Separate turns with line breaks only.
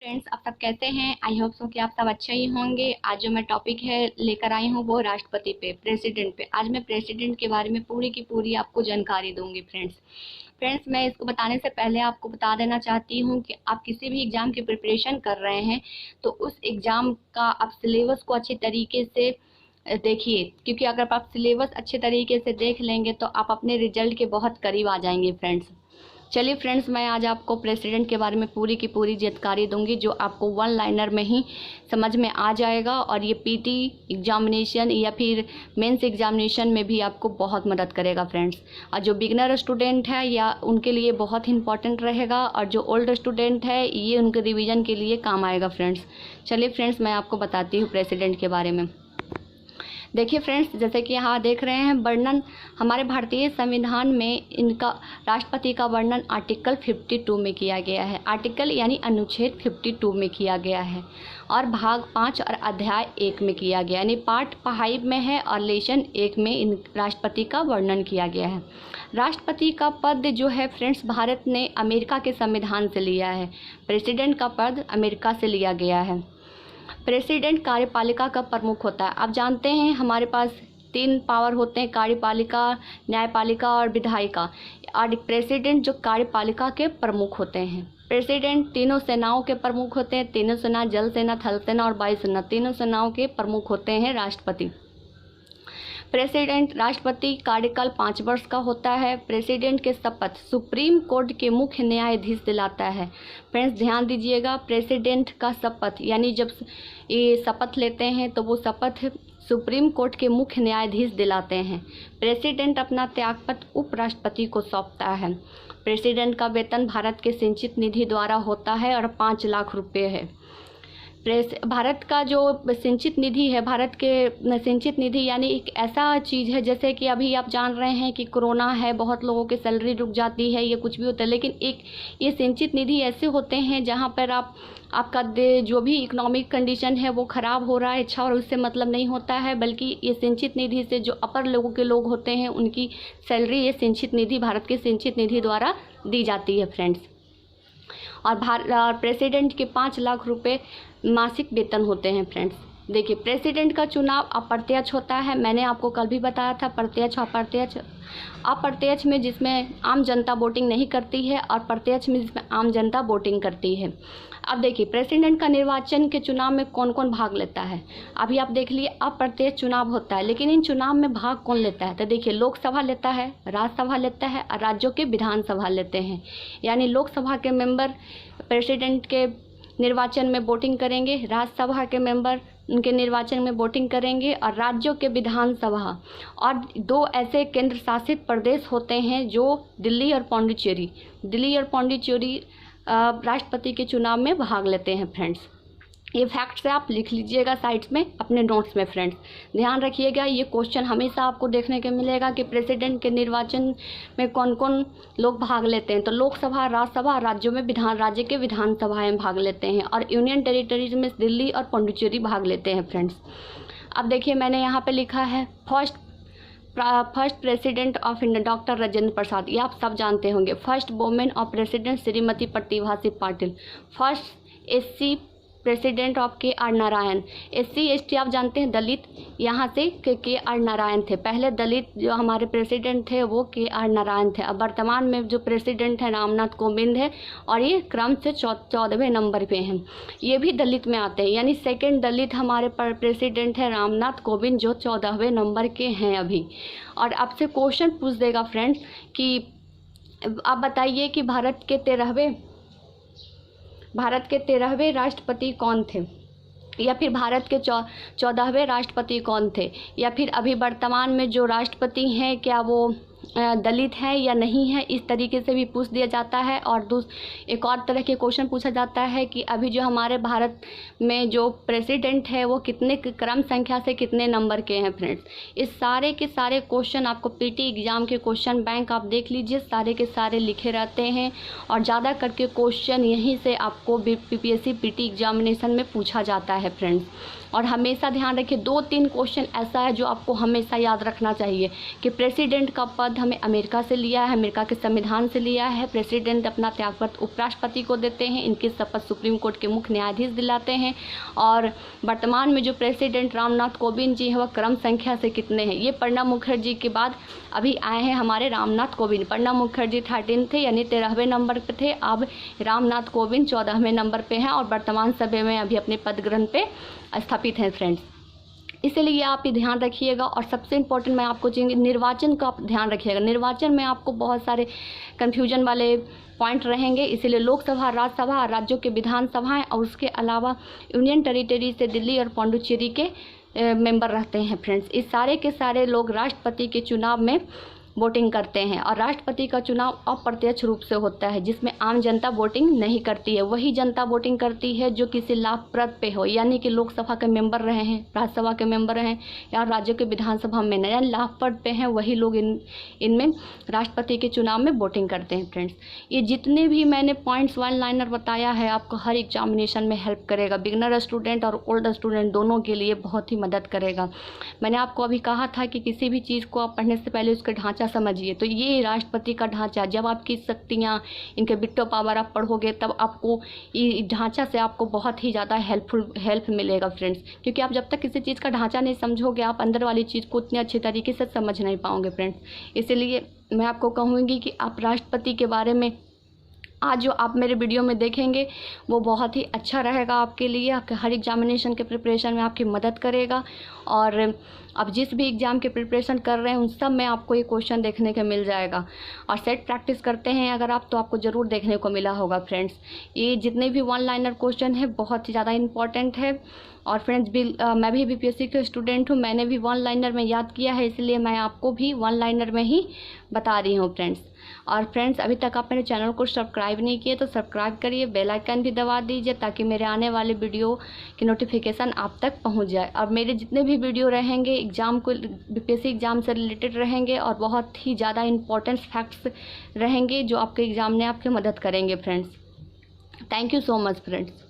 Friends, आप सब कैसे हैं? आई होप सो कि आप सब अच्छे ही होंगे। आज जो मैं टॉपिक है लेकर आई हूँ वो राष्ट्रपति पे, प्रेसिडेंट पे। आज मैं प्रेसिडेंट के बारे में पूरी की पूरी आपको जानकारी दूंगी फ्रेंड्स, मैं इसको बताने से पहले आपको बता देना चाहती हूँ कि आप किसी भी एग्ज़ाम की प्रिपरेशन कर रहे हैं तो उस एग्ज़ाम का आप सिलेबस को अच्छे तरीके से देखिए, क्योंकि अगर आप सिलेबस अच्छे तरीके से देख लेंगे तो आप अपने रिजल्ट के बहुत करीब आ जाएंगे फ्रेंड्स। चलिए फ्रेंड्स, मैं आज आपको प्रेसिडेंट के बारे में पूरी की पूरी जानकारी दूंगी जो आपको वन लाइनर में ही समझ में आ जाएगा, और ये पीटी एग्जामिनेशन या फिर मेंस एग्जामिनेशन में भी आपको बहुत मदद करेगा फ्रेंड्स। और जो बिगनर स्टूडेंट है या उनके लिए बहुत इंपॉर्टेंट रहेगा, और जो ओल्ड स्टूडेंट है ये उनके रिवीजन के लिए काम आएगा फ्रेंड्स। चलिए फ्रेंड्स, मैं आपको बताती हूँ प्रेसिडेंट के बारे में। देखिए फ्रेंड्स, जैसे कि यहाँ देख रहे हैं वर्णन हमारे भारतीय संविधान में इनका राष्ट्रपति का वर्णन आर्टिकल 52 में किया गया है। आर्टिकल यानी अनुच्छेद 52 में किया गया है, और भाग 5 और अध्याय 1 में किया गया, यानी पार्ट 5 में है और लेसन 1 में इन राष्ट्रपति का वर्णन किया गया है। राष्ट्रपति का पद जो है फ्रेंड्स, भारत ने अमेरिका के संविधान से लिया है। प्रेसिडेंट का पद अमेरिका से लिया गया है। प्रेसिडेंट कार्यपालिका का प्रमुख होता है। आप जानते हैं हमारे पास 3 पावर होते हैं, कार्यपालिका, न्यायपालिका और विधायिका। और प्रेसिडेंट जो कार्यपालिका के प्रमुख होते हैं। प्रेसिडेंट तीनों सेनाओं के प्रमुख होते हैं। तीनों सेना, जल सेना, थल सेना और वायु सेना, तीनों सेनाओं के प्रमुख होते हैं राष्ट्रपति। प्रेसिडेंट राष्ट्रपति कार्यकाल 5 वर्ष का होता है। प्रेसिडेंट के शपथ सुप्रीम कोर्ट के मुख्य न्यायाधीश दिलाता है। फ्रेंड्स ध्यान दीजिएगा, प्रेसिडेंट का शपथ यानी जब ये शपथ लेते हैं तो वो शपथ सुप्रीम कोर्ट के मुख्य न्यायाधीश दिलाते हैं। प्रेसिडेंट अपना त्यागपत्र उपराष्ट्रपति को सौंपता है। प्रेसिडेंट का वेतन भारत के सिंचित निधि द्वारा होता है और 5 लाख रुपये है। भारत का जो सिंचित निधि है, भारत के सिंचित निधि यानी एक ऐसा चीज़ है, जैसे कि अभी आप जान रहे हैं कि कोरोना है, बहुत लोगों की सैलरी रुक जाती है, ये कुछ भी होता है, लेकिन एक ये सिंचित निधि ऐसे होते हैं जहाँ पर आपका जो भी इकोनॉमिक कंडीशन है वो ख़राब हो रहा है, अच्छा, और उससे मतलब नहीं होता है, बल्कि ये सिंचित निधि से जो अपर लोगों के लोग होते हैं उनकी सैलरी ये सिंचित निधि, भारत के सिंचित निधि द्वारा दी जाती है फ्रेंड्स। और प्रेसिडेंट के 5 लाख रुपए मासिक वेतन होते हैं फ्रेंड्स। देखिए, प्रेसिडेंट का चुनाव अप्रत्यक्ष होता है। मैंने आपको कल भी बताया था प्रत्यक्ष अप्रत्यक्ष। अप्रत्यक्ष में जिसमें आम जनता वोटिंग नहीं करती है, और प्रत्यक्ष में जिसमें आम जनता वोटिंग करती है। अब देखिए, प्रेसिडेंट का निर्वाचन के चुनाव में कौन कौन भाग लेता है। अभी आप देख लिए अप्रत्यक्ष चुनाव होता है, लेकिन इन चुनाव में भाग कौन लेता है? तो देखिए, लोकसभा लेता है, राज्यसभा लेता है, और राज्यों के विधानसभा लेते हैं। यानी लोकसभा के मेंबर प्रेसिडेंट के निर्वाचन में वोटिंग करेंगे, राज्यसभा के मेंबर उनके निर्वाचन में वोटिंग करेंगे, और राज्यों के विधानसभा। और 2 ऐसे केंद्र शासित प्रदेश होते हैं जो दिल्ली और पौंडीचेरी राष्ट्रपति के चुनाव में भाग लेते हैं फ्रेंड्स। ये फैक्ट्स आप लिख लीजिएगा साइड्स में अपने नोट्स में फ्रेंड्स। ध्यान रखिएगा, ये क्वेश्चन हमेशा आपको देखने को मिलेगा कि प्रेसिडेंट के निर्वाचन में कौन कौन लोग भाग लेते हैं। तो लोकसभा, राज्यसभा, राज्यों में राज्य के विधानसभाएं भाग लेते हैं, और यूनियन टेरिटरीज में दिल्ली और पौंडीचेरी भाग लेते हैं फ्रेंड्स। अब देखिए, मैंने यहाँ पर लिखा है first president of India doctor Rajendra Prasad, ये आप सब जानते होंगे। First women of president Shrimati Pratibha Singh Patil. First SC president of K R. Narayan. SC ST आप जानते हैं दलित, यहाँ से के.आर. नारायण थे। पहले दलित जो हमारे प्रेसिडेंट थे वो के.आर. नारायण थे। अब वर्तमान में जो प्रेसिडेंट है रामनाथ कोविंद है, और ये क्रम से 14वें नंबर पे हैं। ये भी दलित में आते हैं, यानी सेकंड दलित हमारे प्रेसिडेंट है रामनाथ कोविंद, जो 14वें नंबर के हैं अभी। और आपसे क्वेश्चन पूछ देगा फ्रेंड्स कि आप बताइए कि भारत के 13वें राष्ट्रपति कौन थे, या फिर भारत के 14वें राष्ट्रपति कौन थे, या फिर अभी वर्तमान में जो राष्ट्रपति हैं क्या वो दलित है या नहीं है, इस तरीके से भी पूछ दिया जाता है। और एक और तरह के क्वेश्चन पूछा जाता है कि अभी जो हमारे भारत में जो प्रेसिडेंट है वो कितने क्रम संख्या से कितने नंबर के हैं फ्रेंड्स। इस सारे के सारे क्वेश्चन आपको पीटी एग्ज़ाम के क्वेश्चन बैंक आप देख लीजिए, सारे के सारे लिखे रहते हैं, और ज़्यादा करके क्वेश्चन यहीं से आपको PPSC पीटी एग्जामिनेशन में पूछा जाता है फ्रेंड्स। और हमेशा ध्यान रखिए, 2-3 क्वेश्चन ऐसा है जो आपको हमेशा याद रखना चाहिए कि प्रेसिडेंट का पद पद हमें अमेरिका से लिया है, अमेरिका के संविधान से लिया है। प्रेसिडेंट अपना त्यागपत्र उपराष्ट्रपति को देते हैं, इनकी शपथ सुप्रीम कोर्ट के मुख्य न्यायाधीश दिलाते हैं। और वर्तमान में जो प्रेसिडेंट रामनाथ कोविंद जी हैं वह क्रम संख्या से कितने हैं? ये प्रणब मुखर्जी के बाद अभी आए हैं हमारे रामनाथ कोविंद। प्रणब मुखर्जी 13 थे, यानी 13वें नंबर पे थे। अब रामनाथ कोविंद 14वें नंबर पे हैं और वर्तमान समय में अभी अपने पद ग्रहण पे स्थापित हैं फ्रेंड्स। इसलिए आप ये ध्यान रखिएगा। और सबसे इम्पोर्टेंट मैं आपको चीज़, निर्वाचन का आप ध्यान रखिएगा। निर्वाचन में आपको बहुत सारे कन्फ्यूजन वाले पॉइंट रहेंगे, इसीलिए लोकसभा, राज्यसभा, राज्यों के विधानसभाएं और उसके अलावा यूनियन टेरिटरी से दिल्ली और पौंडुचेरी के मेंबर रहते हैं फ्रेंड्स। इस सारे के सारे लोग राष्ट्रपति के चुनाव में वोटिंग करते हैं। और राष्ट्रपति का चुनाव अप्रत्यक्ष रूप से होता है, जिसमें आम जनता वोटिंग नहीं करती है। वही जनता वोटिंग करती है जो किसी लाभप्रद पे हो, यानी कि लोकसभा के मेंबर रहे हैं, राज्यसभा के मेंबर रहे हैं या राज्यों के विधानसभा में नया लाभप्रद पे हैं, वही लोग इनमें राष्ट्रपति के चुनाव में वोटिंग करते हैं फ्रेंड्स। ये जितने भी मैंने पॉइंट्स वन लाइनर बताया है आपको हर एग्जामिनेशन में हेल्प करेगा। बिगनर स्टूडेंट और ओल्ड स्टूडेंट दोनों के लिए बहुत ही मदद करेगा। मैंने आपको अभी कहा था कि किसी भी चीज़ को आप पढ़ने से पहले उसका ढांचा समझिए। तो ये राष्ट्रपति का ढांचा, जब आपकी शक्तियाँ, इनके विटो पावर आप पढ़ोगे तब आपको ये ढांचा से आपको बहुत ही ज़्यादा हेल्प मिलेगा फ्रेंड्स। क्योंकि आप जब तक किसी चीज़ का ढांचा नहीं समझोगे आप अंदर वाली चीज़ को उतने अच्छे तरीके से समझ नहीं पाओगे फ्रेंड्स। इसलिए मैं आपको कहूँगी कि आप राष्ट्रपति के बारे में आज जो आप मेरे वीडियो में देखेंगे वो बहुत ही अच्छा रहेगा आपके लिए, आपके हर एग्जामिनेशन के प्रिपरेशन में आपकी मदद करेगा। और आप जिस भी एग्ज़ाम के प्रिपरेशन कर रहे हैं उन सब में आपको ये क्वेश्चन देखने को मिल जाएगा। और सेट प्रैक्टिस करते हैं अगर आप, तो आपको ज़रूर देखने को मिला होगा फ्रेंड्स। ये जितने भी वन लाइनर क्वेश्चन है बहुत ही ज़्यादा इंपॉर्टेंट है। और फ्रेंड्स मैं भी बीपीएससी के स्टूडेंट हूँ, मैंने भी वन लाइनर में याद किया है, इसलिए मैं आपको भी वन लाइनर में ही बता रही हूँ फ्रेंड्स। और फ्रेंड्स अभी तक आप मेरे चैनल को सब्सक्राइब नहीं किए तो सब्सक्राइब करिए, बेल आइकन भी दबा दीजिए ताकि मेरे आने वाले वीडियो की नोटिफिकेशन आप तक पहुंच जाए। और मेरे जितने भी वीडियो रहेंगे एग्ज़ाम को, बीपीएससी एग्ज़ाम से रिलेटेड रहेंगे और बहुत ही ज़्यादा इंपॉर्टेंट फैक्ट्स रहेंगे जो आपके एग्ज़ाम में आपकी मदद करेंगे friends. Thank you so much friends.